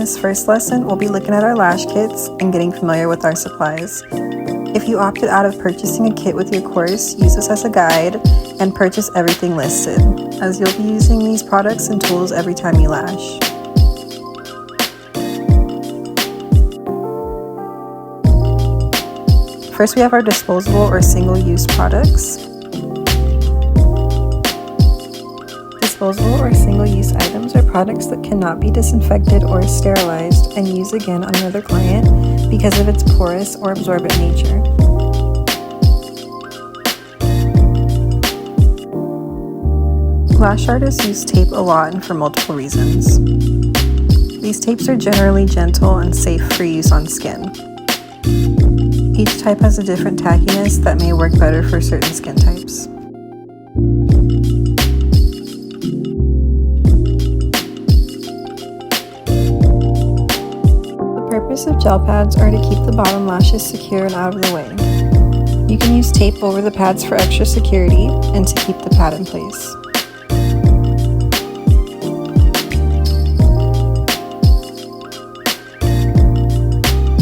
this first lesson, we'll be looking at our lash kits and getting familiar with our supplies. If you opted out of purchasing a kit with your course, use this as a guide and purchase everything listed, as you'll be using these products and tools every time you lash. First, we have our disposable or single-use products. Disposable or single-use items are products that cannot be disinfected or sterilized and used again on another client because of its porous or absorbent nature. Lash artists use tape a lot and for multiple reasons. These tapes are generally gentle and safe for use on skin. Each type has a different tackiness that may work better for certain skin types. The purpose of gel pads are to keep the bottom lashes secure and out of the way. You can use tape over the pads for extra security and to keep the pad in place.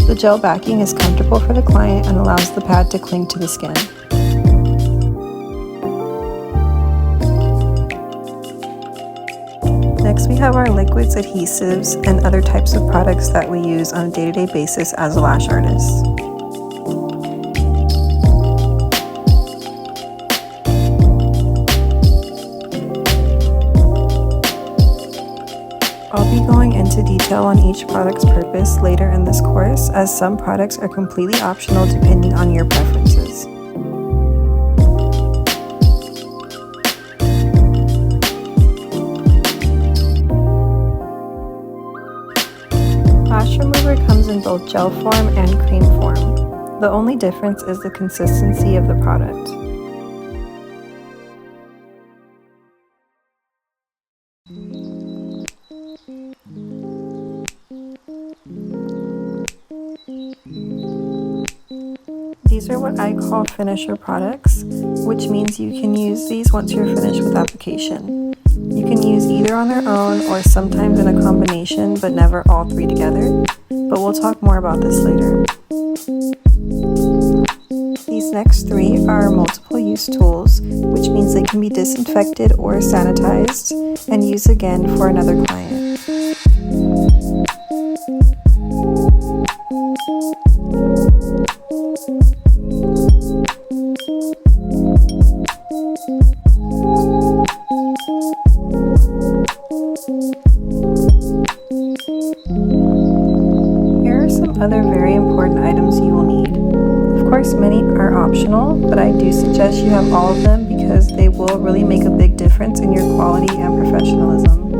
The gel backing is comfortable for the client and allows the pad to cling to the skin. Next, we have our liquids, adhesives, and other types of products that we use on a day-to-day basis as a lash artist. I'll be going into detail on each product's purpose later in this course, as some products are completely optional depending on your preferences. Lash remover comes in both gel form and cream form. The only difference is the consistency of the product. These are what I call finisher products, which means you can use these once you're finished with application. You can use either on their own or sometimes in a combination, but never all three together. But we'll talk more about this later. These next three are multiple use tools, which means they can be disinfected or sanitized and used again for another client. Here are some other very important items you will need. Of course, many are optional, but I do suggest you have all of them because they will really make a big difference in your quality and professionalism.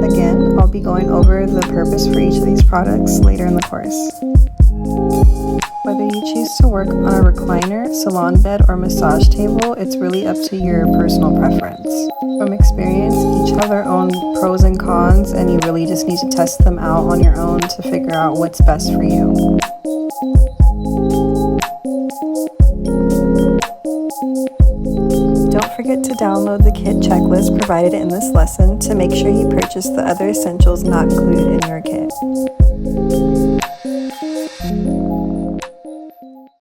Again, I'll be going over the purpose for each of these products later in the course. Whether you choose to work on a recliner, salon bed, or massage table, it's really up to your personal preference. From experience, each have their own pros and cons, and you really just need to test them out on your own to figure out what's best for you. Don't forget to download the kit checklist provided in this lesson to make sure you purchase the other essentials not included in your kit.